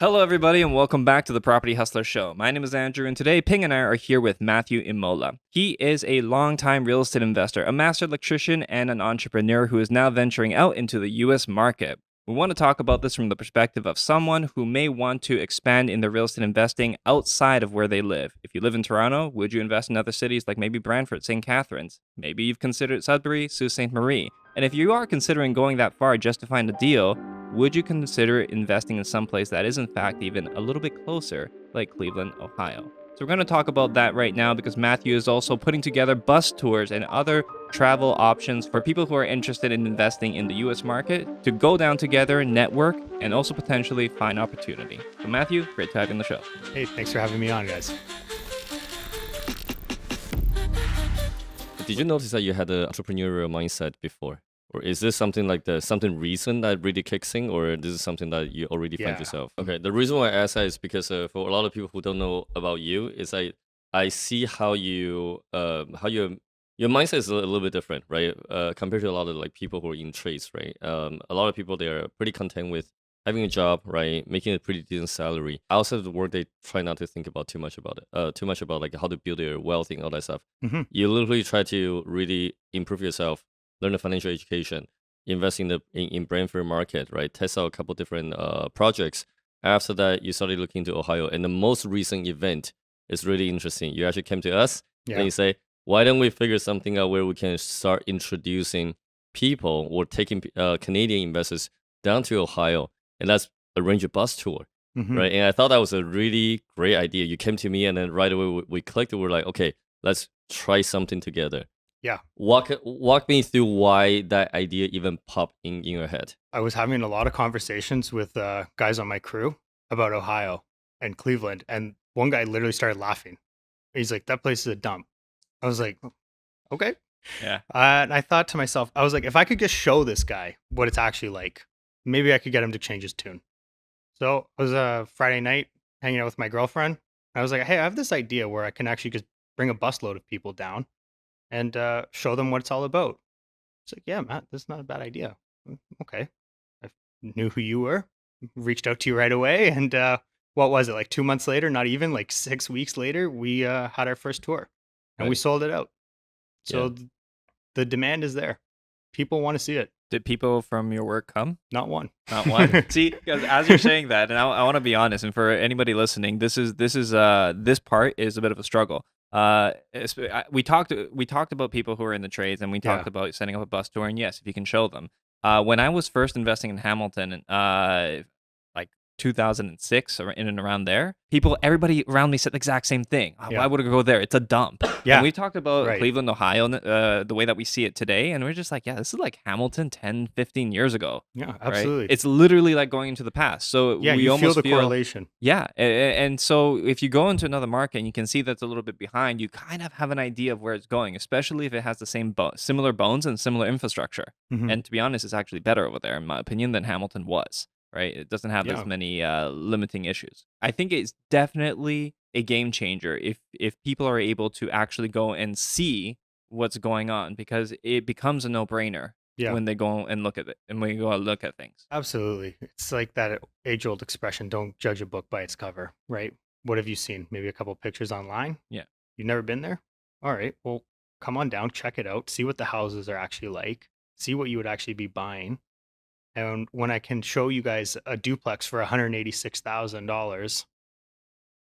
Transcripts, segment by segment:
Hello, everybody, and welcome back to the Property Hustler Show. My name is Andrew, and today Ping and I are here with Matthew Imola. He is a longtime real estate investor, a master electrician, and an entrepreneur who is now venturing out into the U.S. market. We want to talk about this from the perspective of someone who may want to expand in their real estate investing outside of where they live. If you live in Toronto, would you invest in other cities like maybe Brantford, St. Catharines? Maybe you've considered Sudbury, Sault Ste. Marie. And if you are considering going that far just to find a deal, would you consider investing in some place that is in fact even a little bit closer, like Cleveland, Ohio? So we're going to talk about that right now because Matthew is also putting together bus tours and other travel options for people who are interested in investing in the US market to go down together, network, and also potentially find opportunity. So Matthew, great to have you on the show. Hey, thanks for having me on, guys. Did you notice that you had an entrepreneurial mindset before? Or is this something like something recent that really kicks in, or this is something that you already find yourself? Okay, the reason why I ask that is because for a lot of people who don't know about you, is I see how your mindset is a little bit different, right? Compared to a lot of like people who are in trades, right? A lot of people, they are pretty content with having a job, right? Making a pretty decent salary. Outside of the work, they try not to think about too much about it, too much about like how to build their wealth and all that stuff. hmm You literally try to really improve yourself, learn a financial education, invest in Brantford market, right? Test out a couple different projects. After that, you started looking to Ohio, and the most recent event is really interesting. You actually came to us and Yeah. you say, why don't we figure something out where we can start introducing people or taking Canadian investors down to Ohio, and let's arrange a bus tour, hmm right? And I thought that was a really great idea. You came to me, and then right away we clicked. We're like, okay, let's try something together. Yeah. Walk me through why that idea even popped in your head. I was having a lot of conversations with guys on my crew about Ohio and Cleveland, and one guy literally started laughing. He's like, "That place is a dump." I was like, "Okay." Yeah. And I thought to myself, I was like, if I could just show this guy what it's actually like, maybe I could get him to change his tune. So it was a Friday night hanging out with my girlfriend. I was like, "Hey, I have this idea where I can actually just bring a busload of people down and show them what it's all about." It's like, "Yeah, Matt, that's not a bad idea." Okay. I knew who you were, reached out to you right away. And what was it, like 2 months later, not even like 6 weeks later, we had our first tour and we Right. sold it out. Yeah. So the demand is there. People want to see it. Did people from your work come? Not one. Not one. See, 'cause as you're saying that, and I want to be honest, and for anybody listening, this part is a bit of a struggle. We talked about people who are in the trades, and we talked Yeah. about setting up a bus tour. And yes, if you can show them. When I was first investing in Hamilton, like 2006 or in and around there, everybody around me said the exact same thing. Why Yeah. would I go there? It's a dump. Yeah. And we talked about Right. Cleveland, Ohio, the way that we see it today, and we're just like, yeah, this is like Hamilton 10, 15 years ago. Yeah, Right? absolutely. It's literally like going into the past. So Yeah, we you feel almost the correlation. yeah. And so if you go into another market and you can see that's a little bit behind, you kind of have an idea of where it's going, especially if it has the same similar bones and similar infrastructure. Mhm. And to be honest, it's actually better over there, in my opinion, than Hamilton was. Right? It doesn't have as Yeah. many limiting issues. I think it's definitely a game changer if people are able to actually go and see what's going on, because it becomes a no-brainer Yeah. when they go and look at it and when you go and look at things. Absolutely. It's like that age-old expression, don't judge a book by its cover, right? What have you seen? Maybe a couple pictures online? Yeah. You've never been there? All right. Well, come on down, check it out, see what the houses are actually like, see what you would actually be buying. And when I can show you guys a duplex for $186,000,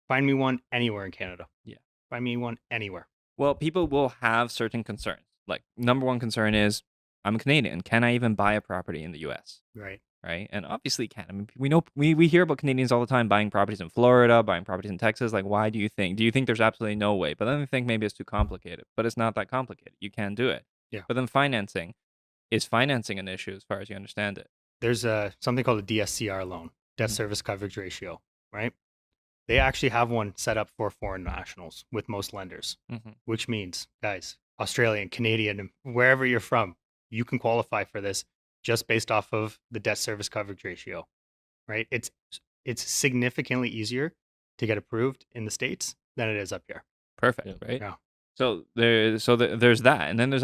find me one anywhere in Canada. Yeah. Find me one anywhere. Well, people will have certain concerns. Like, number one concern is, I'm Canadian. Can I even buy a property in the US? Right. Right? And obviously you can. I mean, we know we hear about Canadians all the time buying properties in Florida, buying properties in Texas. Like, why do you think? Do you think there's absolutely no way? But then they think maybe it's too complicated. But it's not that complicated. You can do it. Yeah. But then financing, is financing an issue as far as you understand it? There's something called a DSCR loan, debt Mhm. service coverage ratio, right? They actually have one set up for foreign nationals with most lenders, Mhm. which means, guys, Australian, Canadian, and wherever you're from, you can qualify for this just based off of the debt service coverage ratio, right? It's significantly easier to get approved in the States than it is up here. Perfect, Yeah. right? Yeah. So there's that, and then there's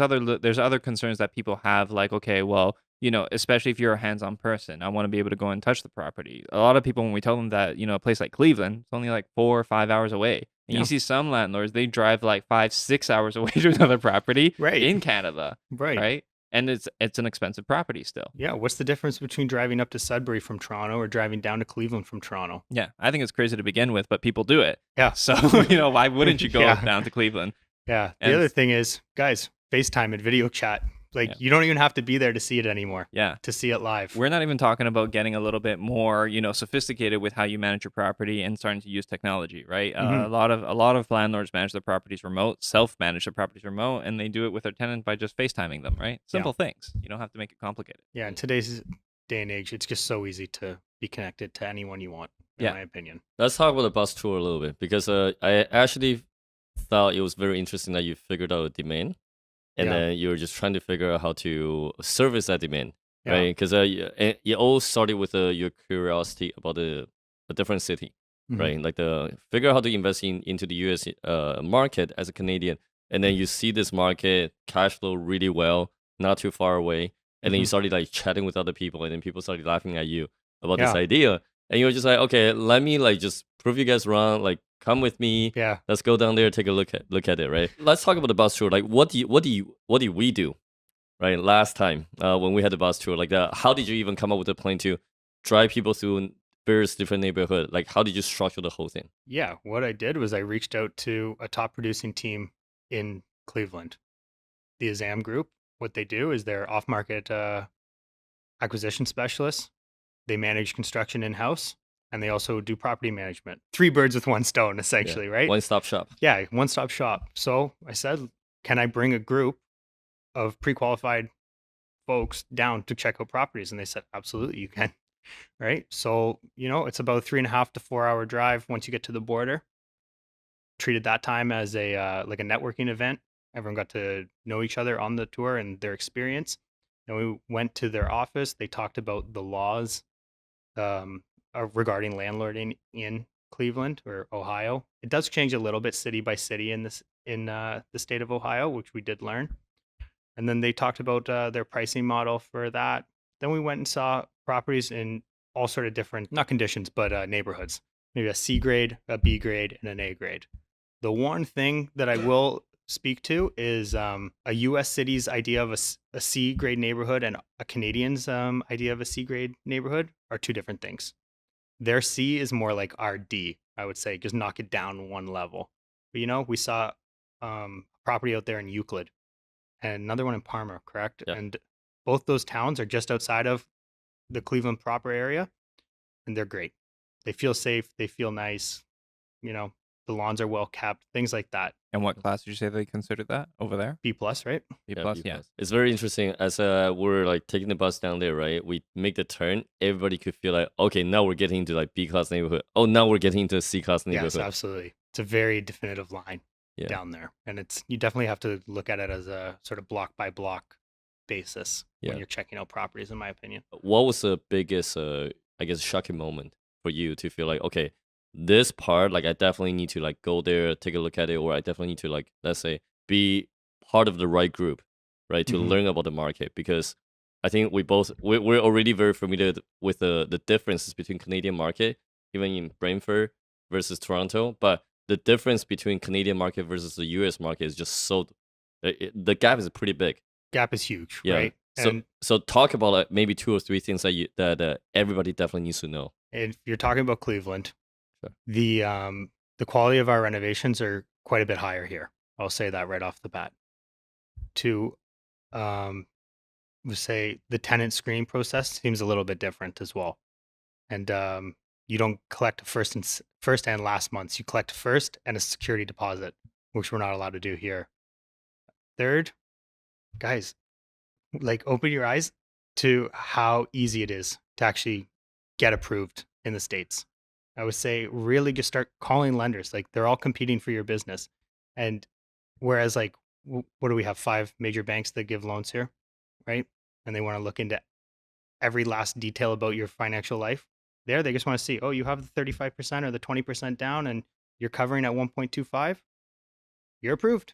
other concerns that people have, like, okay, well, especially if you're a hands-on person. I want to be able to go and touch the property. A lot of people, when we tell them that, a place like Cleveland, it's only like 4 or 5 hours away. And Yeah. you see some landlords, they drive like 5, 6 hours away to another property Right. in Canada, Right. right? And it's an expensive property still. Yeah. What's the difference between driving up to Sudbury from Toronto or driving down to Cleveland from Toronto? Yeah, I think it's crazy to begin with, but people do it. Yeah. So, why wouldn't you go Yeah. down to Cleveland? Yeah. The And- other thing is, guys, FaceTime and video chat. Like, Yeah. you don't even have to be there to see it anymore. Yeah. To see it live. We're not even talking about getting a little bit more, sophisticated with how you manage your property and starting to use technology, right? Mhm. A lot of landlords manage their properties remote, self-manage their properties remote, and they do it with their tenant by just FaceTiming them, right? Simple things. You don't have to make it complicated. Yeah. In today's day and age, it's just so easy to be connected to anyone you want, in Yeah. my opinion. Let's talk about the bus tour a little bit because I actually thought it was very interesting that you figured out a demand and Yeah. then you're just trying to figure out how to service that demand, Yeah. right? Because it all started with your curiosity about a different city, Mhm. right? Like figure out how to invest into the US market as a Canadian, and then you see this market cash flow really well, not too far away, and then you Mhm. started like chatting with other people, and then people started laughing at you about this Yeah. idea, and you're just like, okay, let me like just prove you guys wrong, like come with me. Yeah. Let's go down there, take a look at it, right? Let's talk about the bus tour. Like, what did we do, right? Last time, when we had the bus tour, like, how did you even come up with a plan to drive people through various different neighborhood? Like, how did you structure the whole thing? Yeah. What I did was I reached out to a top producing team in Cleveland, the Azam Group. What they do is they're off market acquisition specialists. They manage construction in house and they also do property management. 3 birds with 1 stone, essentially, right? One-stop shop. Yeah, one-stop shop. So I said, can I bring a group of pre-qualified folks down to check out properties? And they said, absolutely, you can. Right. So, it's about a 3.5 to 4 hour drive once you get to the border. Treated that time as a like a networking event. Everyone got to know each other on the tour and their experience. And we went to their office. They talked about the laws regarding landlording in Cleveland or Ohio. It does change a little bit city by city in the state of Ohio, which we did learn. And then they talked about their pricing model for that. Then we went and saw properties in all sort of different, not conditions, but neighborhoods. Maybe a C grade, a B grade, and an A grade. The one thing that I will speak to is a U.S. city's idea of a C grade neighborhood and a Canadian's idea of a C grade neighborhood are 2 different things. Their C is more like our D, I would say, just knock it down 1 level. But we saw a property out there in Euclid and another one in Parma, correct? Yeah. And both those towns are just outside of the Cleveland proper area, and they're great. They feel safe. They feel nice. The lawns are well kept, things like that. And what class did you say they considered that over there? B plus, right? B Yeah, plus, B+. yeah. It's very interesting. As we're like taking the bus down there, right? We make the turn. Everybody could feel like, okay, now we're getting into like B class neighborhood. Oh, now we're getting into a C class neighborhood. Yes, absolutely. It's a very definitive line Yeah. down there, and you definitely have to look at it as a sort of block by block basis Yeah. when you're checking out properties, in my opinion. What was the biggest, I guess, shocking moment for you to feel like, okay, this part, like, I definitely need to like go there, take a look at it, or I definitely need to like, let's say, be part of the right group, right, to Mhm. learn about the market, because I think we're already very familiar with the differences between Canadian market, even in Brantford versus Toronto, but the difference between Canadian market versus the US market is just so the gap is pretty big. Gap is huge, Yeah. right? So And so talk about like maybe 2 or 3 things that everybody definitely needs to know. if you're talking about Cleveland, Sure. the quality of our renovations are quite a bit higher here. I'll say that right off the bat. To say the tenant screening process seems a little bit different as well. And you don't collect first and last months. You collect first and a security deposit, which we're not allowed to do here. Third, guys, like open your eyes to how easy it is to actually get approved in the States. I would say really just start calling lenders. Like they're all competing for your business. And whereas like, what do we have? 5 major banks that give loans here, right? And they want to look into every last detail about your financial life. There, they just want to see, oh, you have the 35% or the 20% down and you're covering at 1.25. You're approved.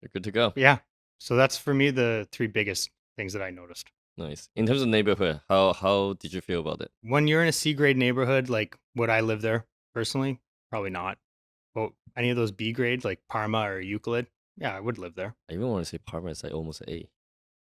You're good to go. Yeah. So that's for me the 3 biggest things that I noticed. Nice. In terms of neighborhood, how did you feel about it? When you're in a C grade neighborhood, like would I live there personally? Probably not. But any of those B grades like Parma or Euclid, yeah, I would live there. I even want to say Parma is like almost A.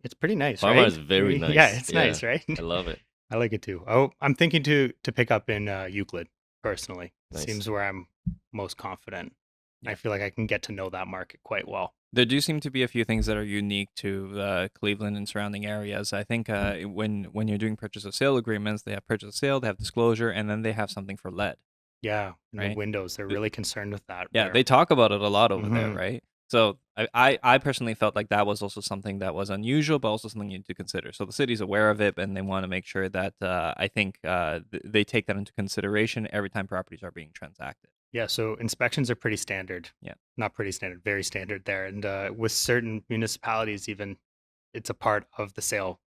It's pretty nice, Parma right? is very Yeah, nice. it's Yeah, nice, right? I love it. I like it too. Oh, I'm thinking to pick up in Euclid personally. Nice. Seems where I'm most confident. Yeah. I feel like I can get to know that market quite well. There do seem to be a few things that are unique to Cleveland and surrounding areas. I think when you're doing purchase of sale agreements, they have purchase of sale, they have disclosure, and then they have something for lead. Yeah, and the Right. windows, they're really concerned with that. Yeah, there. they talk about it a lot over there, Mhm. right? So I personally felt like that was also something that was unusual, but also something you need to consider. So the city's aware of it, and they want to make sure that I think they take that into consideration every time properties are being transacted. Yeah, so inspections are pretty standard. Yeah. Not pretty standard, very standard there. And with certain municipalities, even it's a part of the sale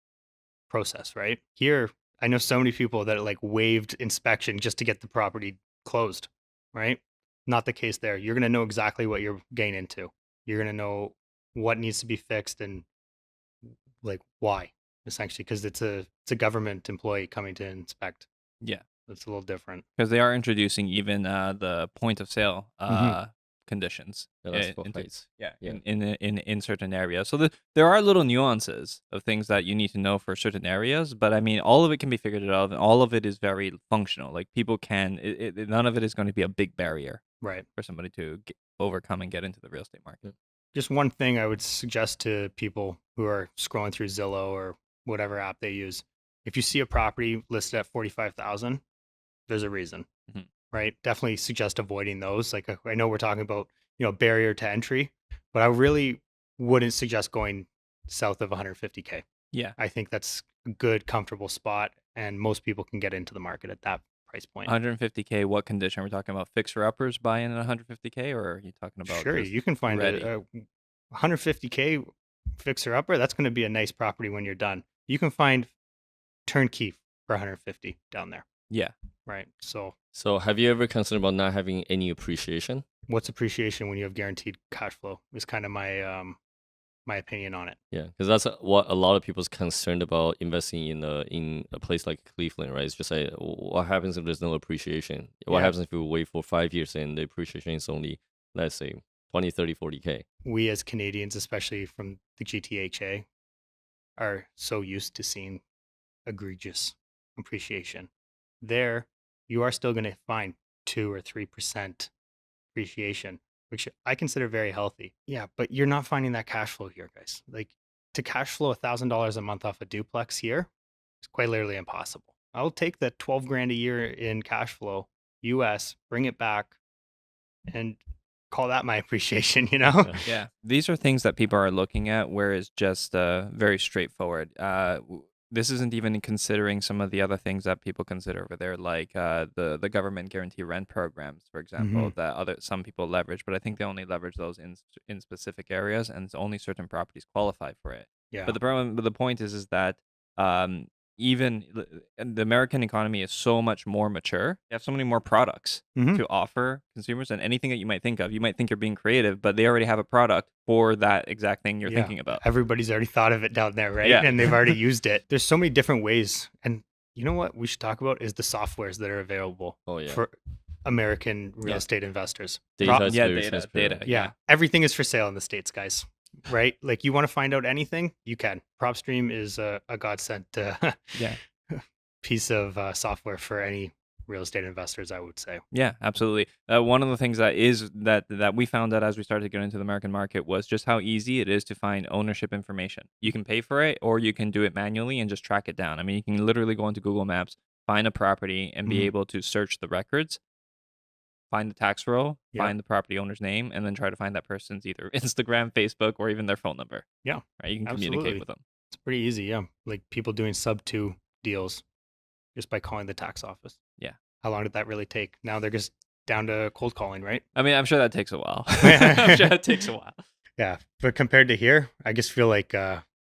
process, right? Here, I know so many people that like waived inspection just to get the property closed, right? Not the case there. You're going to know exactly what you're getting into. You're going to know what needs to be fixed and like why, essentially, because it's a government employee coming to inspect. Yeah, It's a little different. because they are introducing even the point of sale conditions Yeah, that's into- heights. yeah, Yeah. in certain areas. So there are little nuances of things that you need to know for certain areas, but I mean, all of it can be figured out, and all of it is very functional. Like people can, none of it is going to be a big barrier Right. for somebody to overcome and get into the real estate market. Just one thing I would suggest to people who are scrolling through Zillow or whatever app they use. If you see a property listed at 45,000, there's a reason, Mhm. right? Definitely suggest avoiding those. Like I know we're talking about, barrier to entry, but I really wouldn't suggest going south of 150K. Yeah. I think that's a good, comfortable spot, and most people can get into the market at that price point. 150K, what condition? Are we talking about fixer uppers buying at 150K, or are you talking about Sure, just you can find ready? a 150K fixer upper. That's going to be a nice property when you're done. You can find turnkey for 150 down there, Yeah. right? So So have you ever considered about not having any appreciation? what's appreciation when you have guaranteed cash flow is kind of my opinion on it. Yeah, because that's what a lot of people's concerned about investing in a place like Cleveland, right? It's just like, what happens if there's no appreciation? What Yeah. happens if you wait for 5 years and the appreciation is only, let's say, 20, 30, 40K? We as Canadians, especially from the GTHA, are so used to seeing egregious appreciation. There, you are still going to find 2 or 3% appreciation, which I consider very healthy. Yeah, but you're not finding that cash flow here, guys. Like to cash flow $1,000 a month off a duplex here, it's quite literally impossible. I'll take the 12 grand a year in cash flow, US, bring it back, and call that my appreciation. Yeah, these are things that people are looking at where it's just very straightforward. This isn't even considering some of the other things that people consider over there, like the government guarantee rent programs, for example, that some people leverage, but I think they only leverage those in specific areas, and only certain properties qualify for it. Yeah. But the point is that even the American economy is so much more mature. You have so many more products to offer consumers, and anything that you might think of. You might think you're being creative, but they already have a product for that exact thing you're thinking about. Everybody's already thought of it down there, right? Yeah. And they've already used it. There's so many different ways. And you know what we should talk about is the softwares that are available Oh, yeah. for American real estate investors. Data is Yeah, very data. transparent. Yeah. Everything is for sale in the States, guys. Right? Like you want to find out anything, you can. PropStream is a godsend Yeah. piece of software for any real estate investors, I would say. Yeah, absolutely. One of the things that we found out as we started to get into the American market was just how easy it is to find ownership information. You can pay for it, or you can do it manually and just track it down. I mean, you can literally go into Google Maps, find a property, and be able to search the records, find the tax roll, find the property owner's name, and then try to find that person's either Instagram, Facebook, or even their phone number. Yeah, right. You can absolutely. communicate with them. It's pretty easy. Yeah, like people doing sub 2 deals just by calling the tax office. Yeah. How long did that really take? Now they're just down to cold calling, right? I mean, I'm sure that takes a while. I'm sure that takes a while. Yeah, but compared to here, I just feel like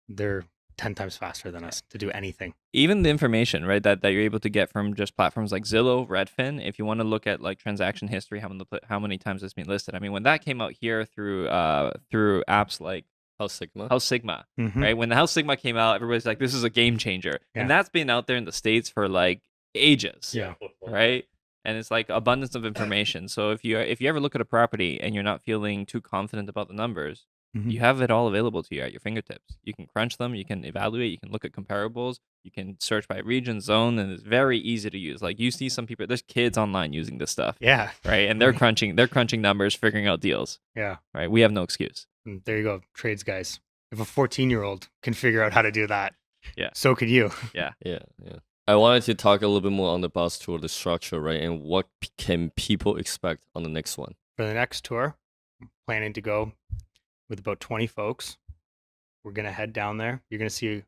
they're 10 times faster than us to do anything. Even the information, right, that you're able to get from just platforms like Zillow, Redfin, if you want to look at like transaction history, how many times it's been listed. I mean, when that came out here through apps like House Sigma. House Sigma, Mhm. right? When the House Sigma came out, everybody's like, this is a game changer. Yeah. And that's been out there in the States for like ages. Yeah. Right? And it's like abundance of information. So if you ever look at a property and you're not feeling too confident about the numbers, Mhm. you have it all available to you at your fingertips. You can crunch them, you can evaluate, you can look at comparables, you can search by region, zone, and it's very easy to use. Like you see some people, there's kids online using this stuff, Yeah. right? And they're Right. crunching numbers, figuring out deals, Yeah. right? We have no excuse. And there you go, trades guys. If a 14-year-old can figure out how to do that, Yeah. so could you. Yeah. Yeah. I wanted to talk a little bit more on the bus tour, the structure, right? And what can people expect on the next one? For the next tour, I'm planning to go with about 20 folks. We're going to head down there. You're going to see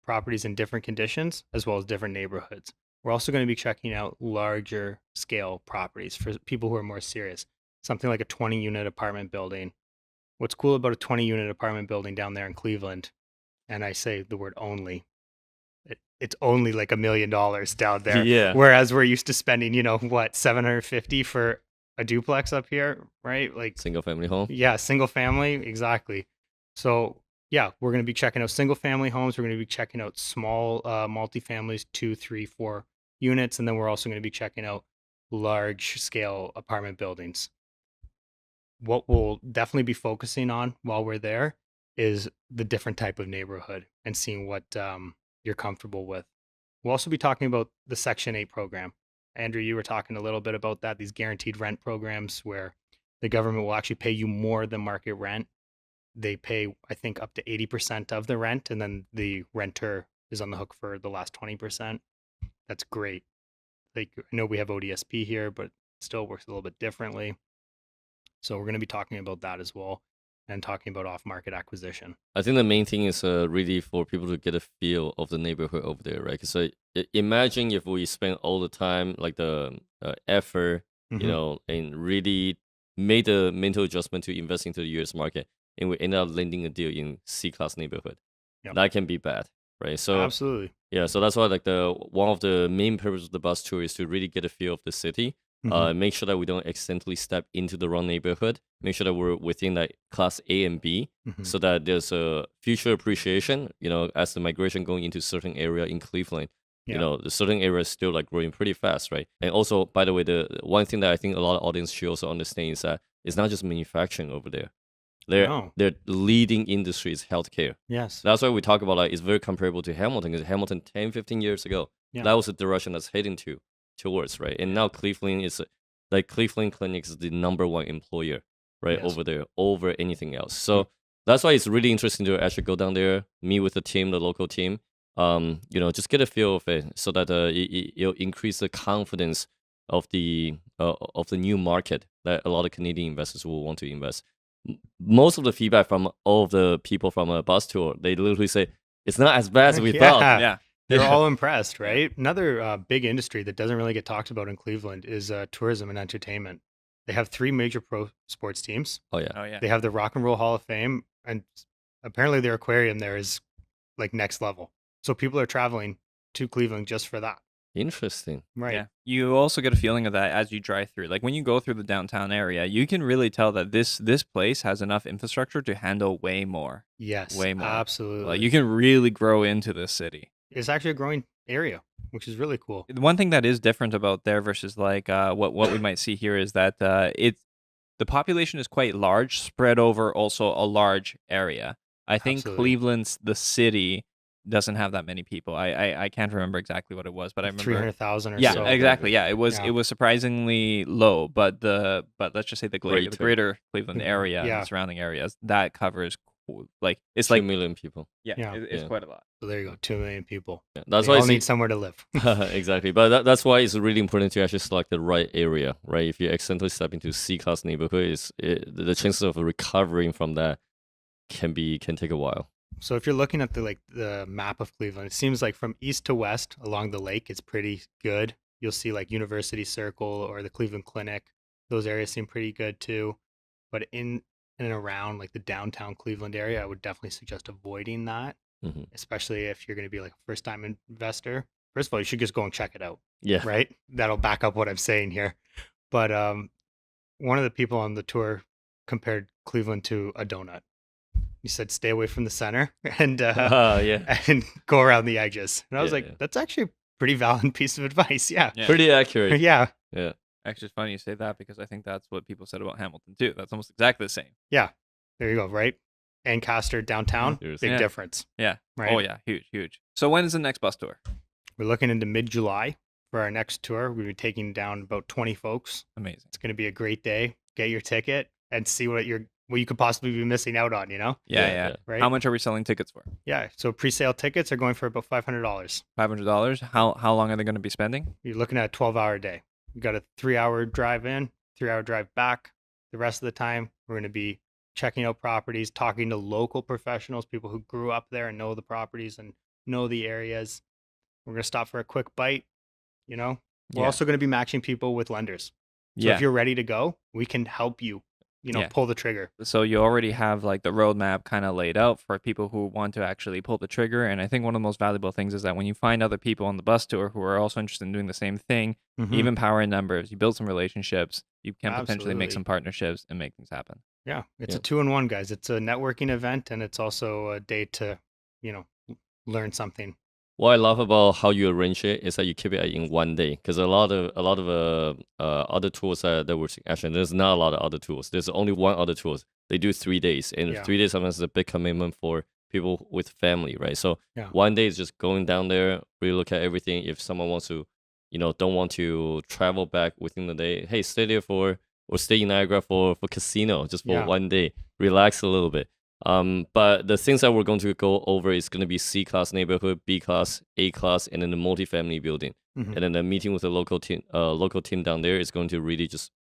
properties in different conditions as well as different neighborhoods. We're also going to be checking out larger scale properties for people who are more serious. Something like a 20-unit apartment building. What's cool about a 20-unit apartment building down there in Cleveland, and I say the word only, it's only like $1 million down there. Yeah. Whereas we're used to spending, what, $750 for a duplex up here, right? Like Single family home. yeah, single family, exactly. So yeah, we're going to be checking out single family homes. We're going to be checking out small multifamilies, 2, 3, 4 units, and then we're also going to be checking out large scale apartment buildings. What we'll definitely be focusing on while we're there is the different type of neighborhood and seeing what you're comfortable with. We'll also be talking about the Section 8 program. Andrew, you were talking a little bit about that, these guaranteed rent programs where the government will actually pay you more than market rent. They pay, I think, up to 80% of the rent, and then the renter is on the hook for the last 20%. That's great. Like, I know we have ODSP here, but it still works a little bit differently. So we're going to be talking about that as well and talking about off-market acquisition. I think the main thing is really for people to get a feel of the neighborhood over there, right? Because imagine if we spend all the time, like the effort, Mhm. and really made the mental adjustment to invest into the US market, and we end up landing a deal in C-class neighborhood. Yep. That can be bad, right? So Absolutely. yeah, so that's why like one of the main purposes of the bus tour is to really get a feel of the city. Mhm. Make sure that we don't accidentally step into the wrong neighborhood. Make sure that we're within like class A and B, Mhm. so that there's a future appreciation. As the migration going into certain area in Cleveland, Yeah. the certain area is still like growing pretty fast, right? And also, by the way, the one thing that I think a lot of audience should also understand is that it's not just manufacturing over there. No. Their leading industry is healthcare. Yes. That's why we talk about like it's very comparable to Hamilton, because Hamilton 10, 15 years ago, Yeah. that was the direction that's heading towards, right? And now Cleveland is like Cleveland Clinic is the number one employer, right, Yes. over there, over anything else. So that's why it's really interesting to actually go down there, meet with the team, the local team, just get a feel of it, so that it'll increase the confidence of the new market that a lot of Canadian investors will want to invest. Most of the feedback from all of the people from a bus tour, they literally say it's not as bad as we thought. Yeah. They're all impressed, right? Another big industry that doesn't really get talked about in Cleveland is tourism and entertainment. They have 3 major pro sports teams. Oh yeah. Oh yeah. They have the Rock and Roll Hall of Fame, and apparently their aquarium there is like next level. So people are traveling to Cleveland just for that. Interesting. Right. Yeah. You also get a feeling of that as you drive through. Like when you go through the downtown area, you can really tell that this place has enough infrastructure to handle way more. Yes. Way more. Absolutely. Like you can really grow into this city. It's actually a growing area, which is really cool. The one thing that is different about there versus like what we might see here is that the population is quite large, spread over also a large area. I think Absolutely. Cleveland's the city doesn't have that many people. I can't remember exactly what it was, but I remember 300,000 or yeah, so. exactly. Yeah, it was Yeah. surprisingly low, but let's just say the Greater. greater Cleveland area and Yeah. the surrounding areas that covers like it's 2 like million people. yeah, Yeah. it's Yeah. quite a lot. So there you go, 2 million people. Yeah, that's They why all it's need somewhere to live. exactly. But that's why it's really important to actually select the right area, right? If you accidentally step into C-class neighborhood, the chances of recovering from that can take a while. So if you're looking at the map of Cleveland, it seems like from east to west along the lake, it's pretty good. You'll see like University Circle or the Cleveland Clinic. Those areas seem pretty good too. But in and around like the downtown Cleveland area, I would definitely suggest avoiding that, Mhm. especially if you're going to be like a first-time investor. First of all, you should just go and check it out, Yeah. right? That'll back up what I'm saying here. But one of the people on the tour compared Cleveland to a donut. He said, stay away from the center and Yeah. and go around the edges. And I was Yeah, like, yeah. that's actually a pretty valid piece of advice. Yeah. Yeah. Pretty accurate. Yeah. Yeah. Actually, it's funny you say that because I think that's what people said about Hamilton too. That's almost exactly the same. Yeah. There you go. Right. Ancaster downtown. Seriously. Big Yeah. difference. Yeah. Right. Oh yeah, huge, huge. So when is the next bus tour? We're looking into mid-July for our next tour. We're going to be taking down about 20 folks. Amazing. It's going to be a great day. Get your ticket and see what you could possibly be missing out on, Yeah, Yeah, yeah. yeah. Right? How much are we selling tickets for? Yeah. So pre-sale tickets are going for about $500. $500. How long are they going to be spending? You're looking at a 12-hour day. You got a 3-hour drive in, 3-hour drive back. The rest of the time, we're going to be checking out properties, talking to local professionals, people who grew up there and know the properties and know the areas. We're going to stop for a quick bite. We're Yeah. also going to be matching people with lenders. So Yeah. if you're ready to go, we can help you, Yeah. pull the trigger. So you already have like the roadmap kind of laid out for people who want to actually pull the trigger. And I think one of the most valuable things is that when you find other people on the bus tour who are also interested in doing the same thing, Mhm. even power in numbers, you build some relationships, you can potentially make Absolutely. some partnerships and make things happen. Yeah, it's Yeah. a 2-in-1, guys. It's a networking event and it's also a day to, learn something. What I love about how you arrange it is that you keep it in one day. Because a lot of other tours that we're actually, there's not a lot of other tours. There's only one other tour. They do 3 days, and Yeah. 3 days sometimes is a big commitment for people with family, right? So Yeah. one day is just going down there, really look at everything. If someone wants to, don't want to travel back within the day, hey, stay there or stay in Niagara for casino just for Yeah. one day, relax a little bit. But the things that we're going to go over is going to be C class neighborhood, B class, A class, and then the multifamily building. Mhm. And then the meeting with the local team down there is going to really just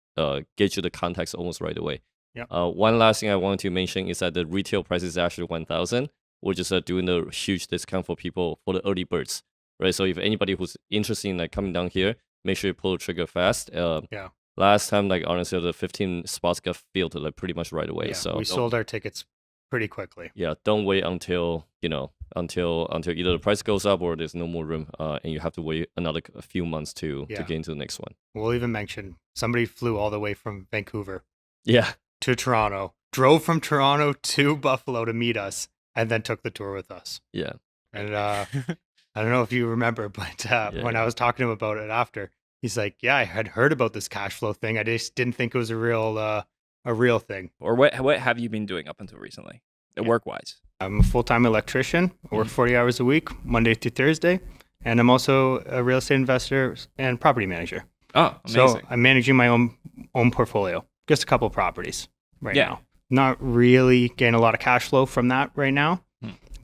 get you the context almost right away. Yep. One last thing I wanted to mention is that the retail price is actually 1,000. We're just doing a huge discount for people for the early birds, right? So if anybody who's interested in coming down here, make sure you pull the trigger fast. Yeah. Last time, honestly, the 15 spots got filled pretty much right away. Yeah, So we sold our tickets pretty quickly. yeah, don't wait until until either the price goes up or there's no more room, and you have to wait a few months to Yeah. get into the next one. We'll even mention somebody flew all the way from Vancouver Yeah, to Toronto, drove from Toronto to Buffalo to meet us, and then took the tour with us. yeah, And I don't know if you remember, but when I was talking to him about it after, he's like, "Yeah, I had heard about this cash flow thing. I just didn't think it was a real thing." Or what have you been doing up until recently, work-wise? I'm a full-time electrician. I work 40 hours a week, Monday through Thursday, and I'm also a real estate investor and property manager. Oh, amazing. So I'm managing my own portfolio, just a couple of properties right Yeah. now. Not really getting a lot of cash flow from that right now,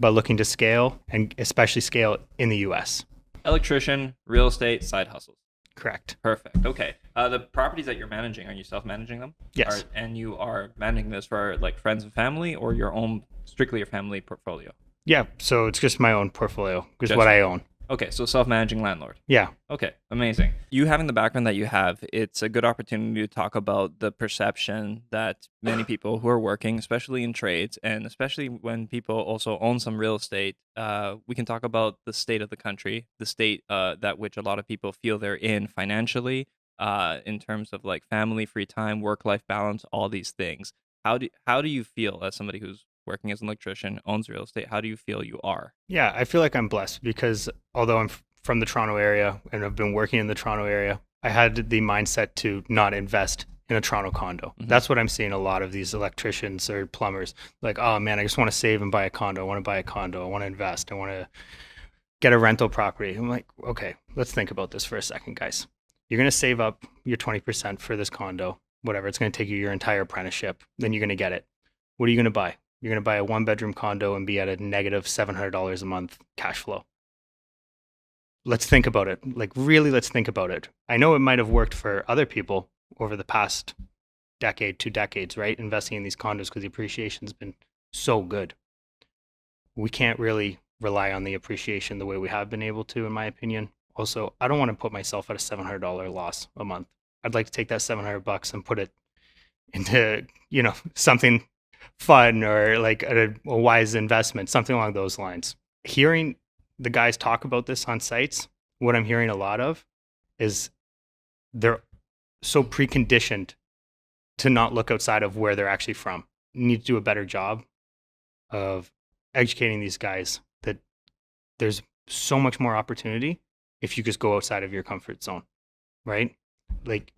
but looking to scale and especially scale in the U.S. Electrician, real estate, side hustles. Correct. Perfect. Okay. The properties that you're managing, are you self-managing them? Yes. And you are managing this for like friends and family, or your own, strictly your family portfolio? Yeah. So it's just my own portfolio, just Just- what I own. Okay, so self-managing landlord. Yeah. Okay, amazing. You having the background that you have, it's a good opportunity to talk about the perception that many people who are working, especially in trades, and especially when people also own some real estate, we can talk about the state of the country, the state that which a lot of people feel they're in financially, in terms of like family, free time, work-life balance, all these things. How do you feel as somebody who's working as an electrician, owns real estate? How do you feel you are? Yeah. I feel like I'm blessed because although I'm from the Toronto area and I've been working in the Toronto area, I had the mindset to not invest in a Toronto condo. Mhm. That's what I'm seeing a lot of these electricians or plumbers. Like, oh man, I just want to save and buy a condo. I want to buy a condo. I want to invest. I want to get a rental property. I'm like, okay, let's think about this for a second, guys. You're going to save up your 20% for this condo, whatever. It's going to take you your entire apprenticeship. Then you're going to get it. What are you going to buy? You're going to buy a 1-bedroom condo and be at a negative $700 a month cash flow. Let's think about it. Like, really, let's think about it. I know it might have worked for other people over the past decade, 2 decades, right? Investing in these condos because the appreciation's been so good. We can't really rely on the appreciation the way we have been able to, in my opinion. Also, I don't want to put myself at a $700 loss a month. I'd like to take that $700 and put it into, something fun or like a wise investment, something along those lines. Hearing the guys talk about this on sites, what I'm hearing a lot of is they're so preconditioned to not look outside of where they're actually from. You need to do a better job of educating these guys that there's so much more opportunity if you just go outside of your comfort zone, right? Like,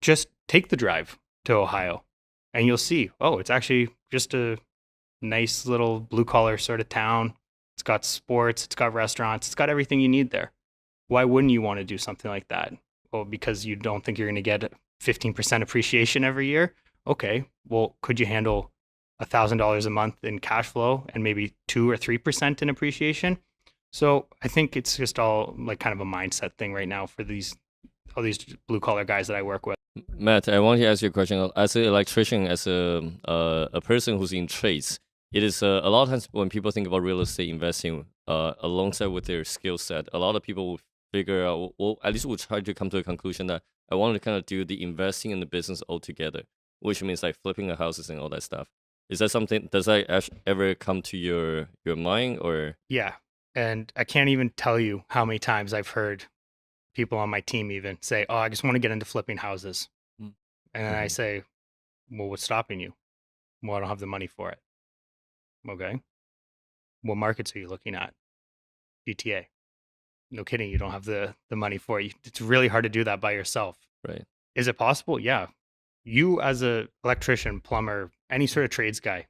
just take the drive to Ohio and you'll see, oh, it's actually just a nice little blue collar sort of town. It's got sports, it's got restaurants, it's got everything you need there. Why wouldn't you want to do something like that? Well, because you don't think you're going to get 15% appreciation every year. Okay, well, could you handle $1,000 a month in cash flow and maybe 2 or 3% in appreciation? So I think it's just all like kind of a mindset thing right now for all these blue collar guys that I work with. Matt, I want to ask you a question. As an electrician, as a person who's in trades, it is a lot of times when people think about real estate investing, alongside with their skill set, a lot of people will figure out, well, at least we'll try to come to a conclusion that I want to kind of do the investing and the business all together, which means like flipping the houses and all that stuff. Is that something? Does that ever come to your mind, or? Yeah. And I can't even tell you how many times I've heard people on my team even say, oh, I just want to get into flipping houses. Mm. And then I say, well, what's stopping you? Well, I don't have the money for it. Okay. What markets are you looking at? GTA. No kidding. You don't have the money for it. It's really hard to do that by yourself. Right. Is it possible? Yeah. You as a electrician, plumber, any sort of trades guy,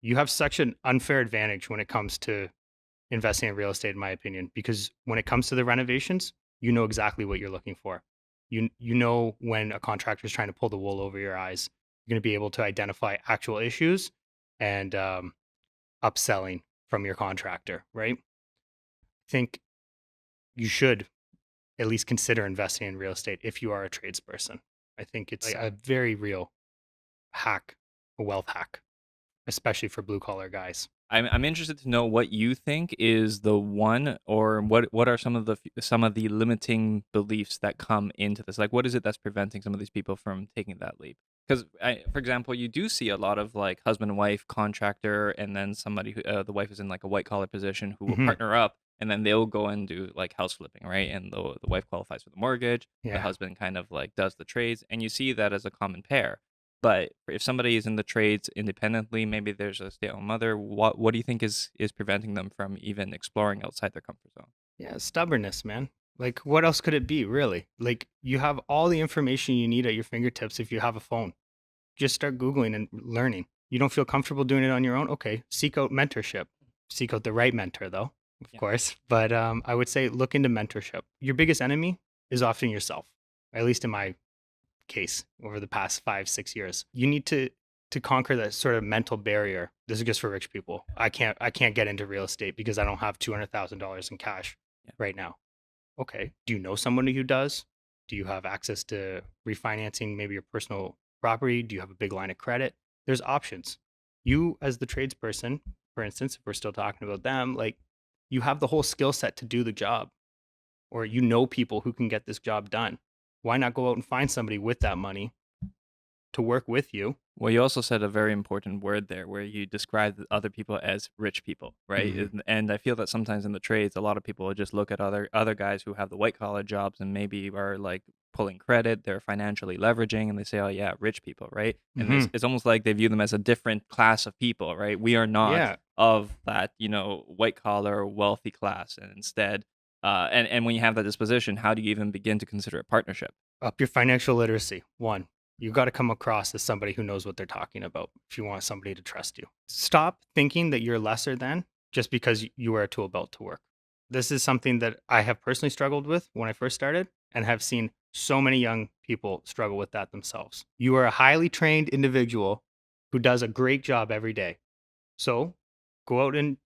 you have such an unfair advantage when it comes to investing in real estate, in my opinion, because when it comes to the renovations, you know exactly what you're looking for. You know when a contractor is trying to pull the wool over your eyes. You're going to be able to identify actual issues and upselling from your contractor, right? I think you should at least consider investing in real estate if you are a tradesperson. I think it's a very real hack, a wealth hack, especially for blue collar guys. I'm interested to know what you think is the one, or what are some of the limiting beliefs that come into this? Like, what is it that's preventing some of these people from taking that leap? Because, for example, you do see a lot of like husband and wife contractor, and then somebody who the wife is in like a white collar position who will partner up, and then they'll go and do like house flipping, right? And the wife qualifies for the mortgage, the Yeah. husband kind of like does the trades, and you see that as a common pair. But if somebody is in the trades independently, maybe there's a stay-at-home mother. What do you think is preventing them from even exploring outside their comfort zone? Yeah, stubbornness, man. Like, what else could it be, really? Like, you have all the information you need at your fingertips if you have a phone. Just start Googling and learning. You don't feel comfortable doing it on your own? Okay, seek out mentorship. Seek out the right mentor, though, of course. But I would say look into mentorship. Your biggest enemy is often yourself, at least in my case over the past 5-6 years. You need to conquer that sort of mental barrier. This is just for rich people. I can't get into real estate because I don't have $200,000 in cash right now. Okay, do you know somebody who does? Do you have access to refinancing maybe your personal property? Do you have a big line of credit? There's options. You as the tradesperson, for instance, if we're still talking about them, like, you have the whole skill set to do the job, or you know people who can get this job done. Why not go out and find somebody with that money to work with you? Well, you also said a very important word there where you described other people as rich people, right? And I feel that sometimes in the trades, a lot of people will just look at other guys who have the white collar jobs and maybe are like pulling credit, they're financially leveraging, and they say, oh yeah, rich people, right? And it's almost like they view them as a different class of people, right? We are not of that, white collar wealthy class. And instead, and when you have that disposition, how do you even begin to consider a partnership? Up your financial literacy. One, you got to come across as somebody who knows what they're talking about if you want somebody to trust you. Stop thinking that you're lesser than just because you wear a tool belt to work. This is something that I have personally struggled with when I first started and have seen so many young people struggle with that themselves. You are a highly trained individual who does a great job every day. So go out and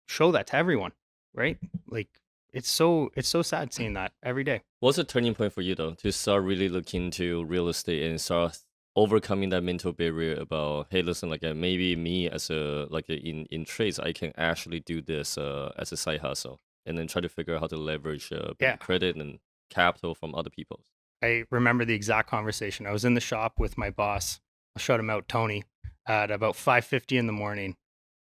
show that to everyone, right? Like, it's so sad seeing that every day. What's the turning point for you though to start really looking into real estate and start overcoming that mental barrier about, hey, listen, like maybe me as in trades, I can actually do this as a side hustle, and then try to figure out how to leverage credit and capital from other people. I remember the exact conversation. I was in the shop with my boss. I'll shout him out, Tony, at about 5:50 in the morning,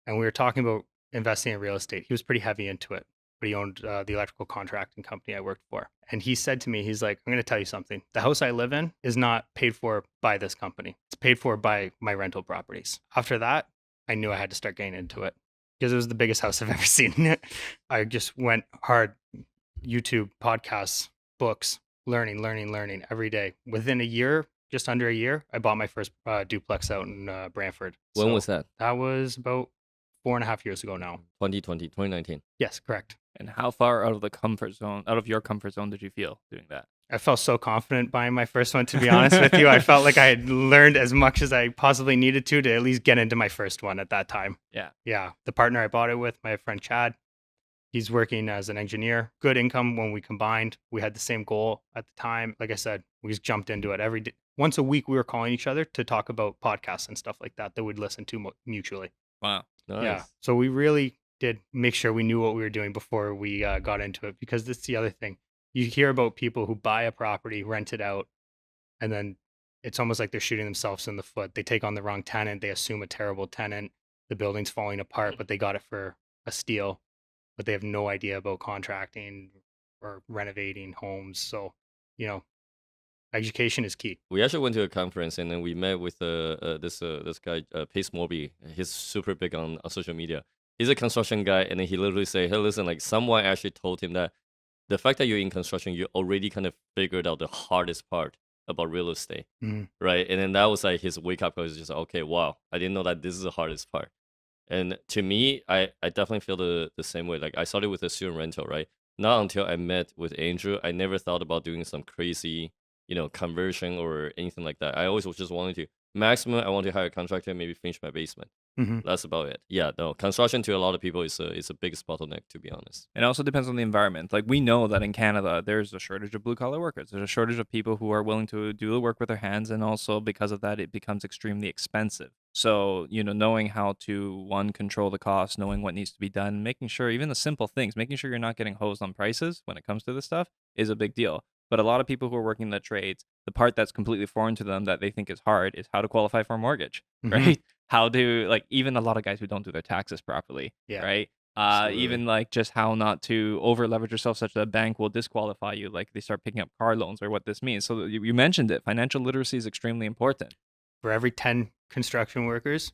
and we were talking about investing in real estate. He was pretty heavy into it, but he owned the electrical contracting company I worked for. And he said to me, he's like, I'm going to tell you something. The house I live in is not paid for by this company. It's paid for by my rental properties. After that, I knew I had to start getting into it because it was the biggest house I've ever seen. I just went hard, YouTube, podcasts, books, learning every day. Within a year, just under a year, I bought my first duplex out in Brantford. When So was that? that was about 4.5 years ago now. 2020, 2019. Yes, correct. And how far out of your comfort zone did you feel doing that? I felt so confident buying my first one, to be honest with you. I felt like I had learned as much as I possibly needed to at least get into my first one at that time. Yeah. Yeah. The partner I bought it with, my friend Chad, he's working as an engineer. Good income when we combined. We had the same goal at the time. Like I said, we just jumped into it every day. Once a week, we were calling each other to talk about podcasts and stuff like that we'd listen to mutually. Wow. Nice. Yeah. So we really did make sure we knew what we were doing before we got into it, because that's the other thing. You hear about people who buy a property, rent it out, and then it's almost like they're shooting themselves in the foot. They take on the wrong tenant. They assume a terrible tenant. The building's falling apart, but they got it for a steal, but they have no idea about contracting or renovating homes. So, education is key. We actually went to a conference and then we met with this guy, Pace Morby. He's super big on social media. He's a construction guy, and then he literally say, "Hey, listen, like someone actually told him that the fact that you're in construction, you already kind of figured out the hardest part about real estate, right?" And then that was like his wake up call. Was just okay, wow, I didn't know that this is the hardest part. And to me, I definitely feel the same way. Like I started with a student rental, right? Not until I met with Andrew, I never thought about doing some crazy, conversion or anything like that. I always was just wanted to maximum. I want to hire a contractor, maybe finish my basement. That's about it. Yeah, no, construction to a lot of people is a biggest bottleneck, to be honest. It also depends on the environment. Like we know that in Canada, there's a shortage of blue collar workers. There's a shortage of people who are willing to do the work with their hands, and also because of that, it becomes extremely expensive. So knowing how to control the cost, knowing what needs to be done, making sure even the simple things, making sure you're not getting hosed on prices when it comes to this stuff is a big deal. But a lot of people who are working the trades, the part that's completely foreign to them that they think is hard is how to qualify for a mortgage, right? How to, like, even a lot of guys who don't do their taxes properly, right? Even like just how not to over leverage yourself such that a bank will disqualify you, like they start picking up car loans or what this means. So you mentioned it. Financial literacy is extremely important. For every 10 construction workers,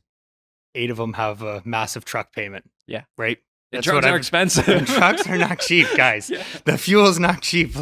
8 of them have a massive truck payment. Yeah. Right? The trucks are expensive. Trucks are not cheap, guys. The fuel's not cheap.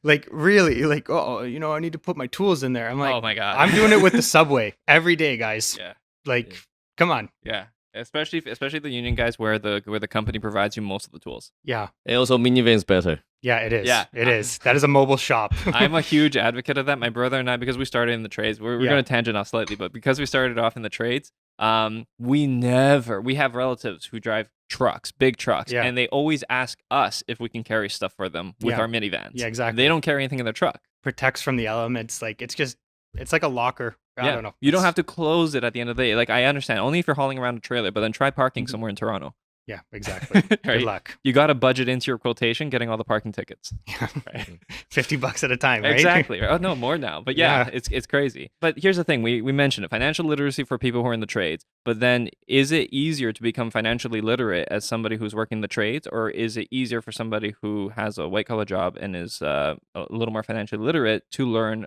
Like really, like, I need to put my tools in there. I'm like, oh my God. I'm doing it with the subway every day, guys. Yeah. Like, come on. Yeah. Especially the union guys where the company provides you most of the tools. Yeah. And also minivan's better. Yeah, it is. Yeah. It is. That is a mobile shop. I'm a huge advocate of that. My brother and I, because we started in the trades, we're going to tangent off slightly, but because we started off in the trades, we have relatives who drive trucks, big trucks, and they always ask us if we can carry stuff for them with our minivans. Yeah, exactly. They don't carry anything in their truck. Protects from the elements. Like, it's like a locker. I don't know. You don't have to close it at the end of the day. Like, I understand, only if you're hauling around a trailer, but then try parking somewhere in Toronto. Yeah, exactly. Right? Good luck. You got to budget into your quotation getting all the parking tickets. Right? $50 at a time, right? Exactly. Oh, no, more now. But it's crazy. But here's the thing. We mentioned it. Financial literacy for people who are in the trades. But then is it easier to become financially literate as somebody who's working the trades? Or is it easier for somebody who has a white-collar job and is a little more financially literate to learn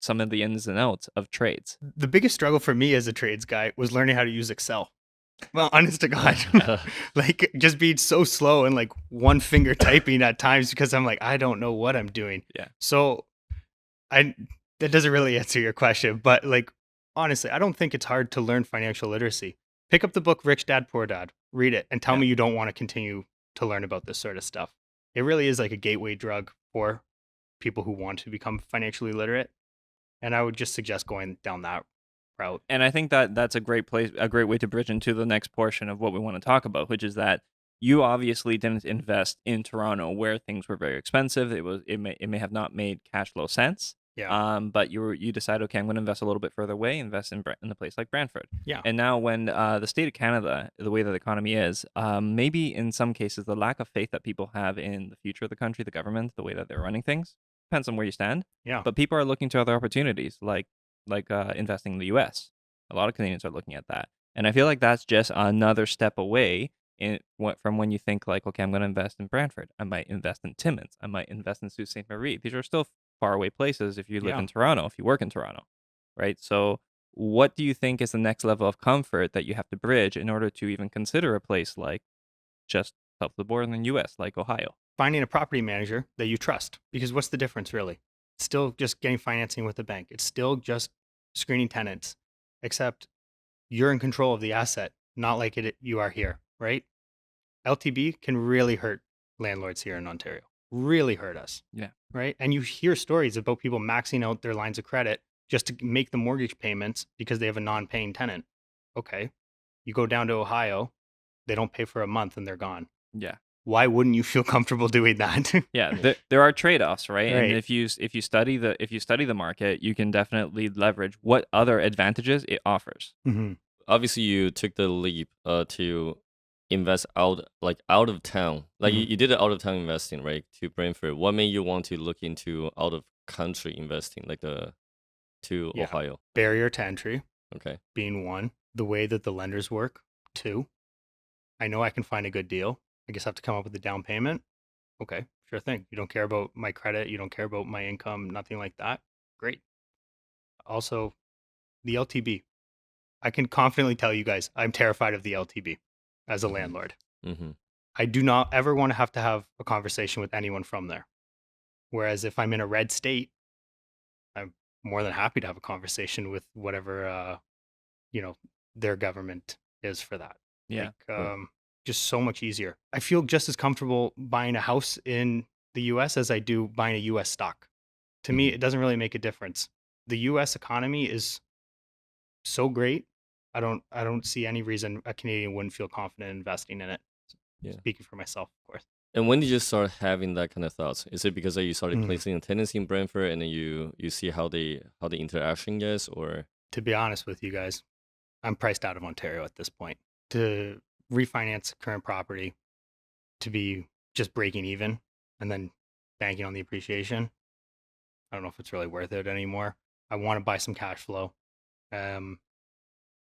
some of the ins and outs of trades? The biggest struggle for me as a trades guy was learning how to use Excel. Well, honest to God, like just being so slow and like one finger typing at times because I'm like, I don't know what I'm doing. Yeah. So that doesn't really answer your question, but like, honestly, I don't think it's hard to learn financial literacy. Pick up the book, Rich Dad, Poor Dad, read it and tell me you don't want to continue to learn about this sort of stuff. It really is like a gateway drug for people who want to become financially literate. And I would just suggest going down that route. And I think that's a great way to bridge into the next portion of what we want to talk about, which is that you obviously didn't invest in Toronto where things were very expensive. It may have not made cash flow sense. Yeah. But you decide, okay, I'm going to invest a little bit further away, invest in a place like Brantford. Yeah. And now when the state of Canada, the way that the economy is, maybe in some cases the lack of faith that people have in the future of the country, the government, the way that they're running things, depends on where you stand. Yeah. But people are looking to other opportunities like investing in the U.S. A lot of Canadians are looking at that. And I feel like that's just another step away from when you think like, okay, I'm going to invest in Brantford. I might invest in Timmins. I might invest in Sault Ste. Marie. These are still far away places if you live in Toronto, if you work in Toronto, right? So what do you think is the next level of comfort that you have to bridge in order to even consider a place like just south of the border in the US, like Ohio? Finding a property manager that you trust, because what's the difference really? It's still just getting financing with the bank. It's still just screening tenants, except you're in control of the asset, not like you are here, right? LTB can really hurt landlords here in Ontario, really hurt us. Yeah. Right. And you hear stories about people maxing out their lines of credit just to make the mortgage payments because they have a non-paying tenant. Okay. You go down to Ohio, they don't pay for a month and they're gone. Yeah. Why wouldn't you feel comfortable doing that? Yeah, there are trade-offs, right? And Right. if you study the market, you can definitely leverage what other advantages it offers. Mhm. Obviously, you took the leap to invest out of town. Like Mhm. you did out of town investing, right? To Brantford. What made you want to look into out of country investing, to Yeah. Ohio? Barrier to entry Okay. being one, the way that the lenders work, two. I know I can find a good deal. I guess I have to come up with a down payment. Okay, sure thing. You don't care about my credit, you don't care about my income, nothing like that. Great. Also, the LTB. I can confidently tell you guys, I'm terrified of the LTB as a Mhm. landlord. Mm-hmm. I do not ever want to have a conversation with anyone from there. Whereas if I'm in a red state, I'm more than happy to have a conversation with whatever you know, their government is for that. Yeah. Right. Just so much easier. I feel just as comfortable buying a house in the US as I do buying a US stock. To me, Mhm. it doesn't really make a difference. The US economy is so great. I don't see any reason a Canadian wouldn't feel confident investing in it. Yeah. Speaking for myself, of course. And when did you start having that kind of thoughts? Is it because you started Mm. placing a tenancy in Brantford and then you see how the interaction is, or? To be honest with you guys, I'm priced out of Ontario at this point. To refinance current property, to be just breaking even and then banking on the appreciation, I don't know if it's really worth it anymore. I want to buy some cash flow. Um,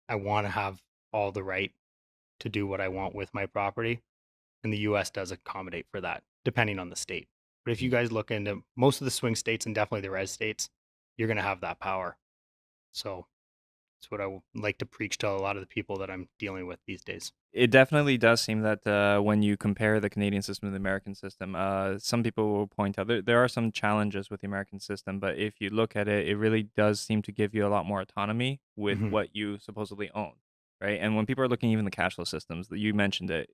I want to have all the right to do what I want with my property. And the US does accommodate for that, depending on the state. But if you guys look into most of the swing states and definitely the red states, you're going to have that power. So it's what I would like to preach to a lot of the people that I'm dealing with these days. It definitely does seem that when you compare the Canadian system to the American system, some people will point out there are some challenges with the American system, but if you look at it, it really does seem to give you a lot more autonomy with Mhm. what you supposedly own, right? And when people are looking even the cash flow systems, you mentioned it,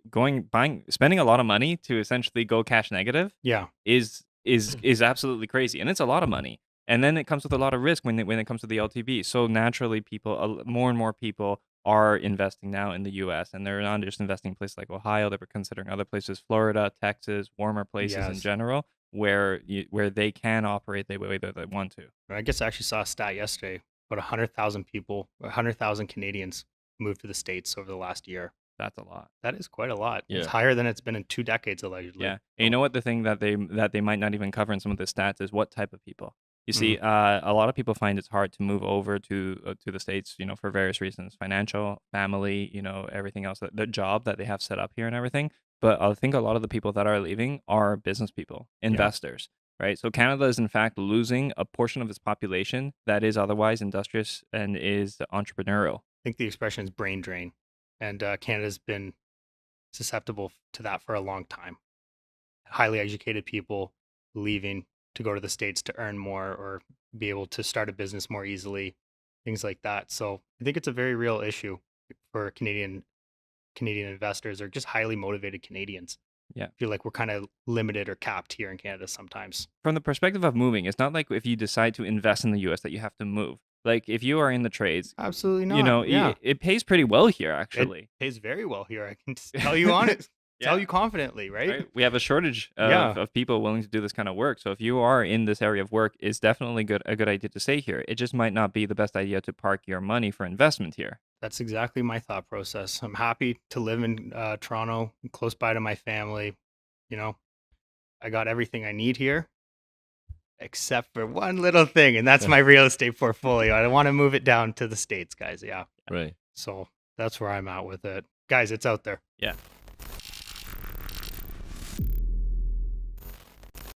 spending a lot of money to essentially go cash negative Yeah. is absolutely crazy, and it's a lot of money. And then it comes with a lot of risk when it comes to the LTV. So naturally, more and more people are investing now in the U.S. and they're not just investing in places like Ohio. They're considering other places, Florida, Texas, warmer places in Yes. general, where they can operate the way that they want to. I guess I actually saw a stat yesterday. About 100,000 people, 100,000 Canadians moved to the States over the last year. That's a lot. That is quite a lot. It's Yeah. higher than it's been in 2 decades, allegedly. Yeah. And you know what? The thing that they might not even cover in some of the stats is what type of people. You see, a lot of people find it's hard to move over to the States, for various reasons, financial, family, everything else, the job that they have set up here and everything. But I think a lot of the people that are leaving are business people, investors, right? So Canada is in fact losing a portion of its population that is otherwise industrious and is entrepreneurial. I think the expression is brain drain. And Canada's been susceptible to that for a long time. Highly educated people leaving to go to the States to earn more or be able to start a business more easily, things like that. So I think it's a very real issue for Canadian investors or just highly motivated Canadians. Yeah. I feel like we're kind of limited or capped here in Canada sometimes. From the perspective of moving, it's not like if you decide to invest in the US that you have to move. Like if you are in the trades, Absolutely not. it pays pretty well here It actually. pays very well here. I can tell you on it. Tell Yeah. you confidently, right? Right? We have a shortage Yeah. of people willing to do this kind of work. So if you are in this area of work, it's definitely a good idea to stay here. It just might not be the best idea to park your money for investment here. That's exactly my thought process. I'm happy to live in Toronto, close by to my family. I got everything I need here, except for one little thing, and that's my real estate portfolio. I want to move it down to the States, guys. Yeah. Right. So that's where I'm at with it. Guys, it's out there. Yeah.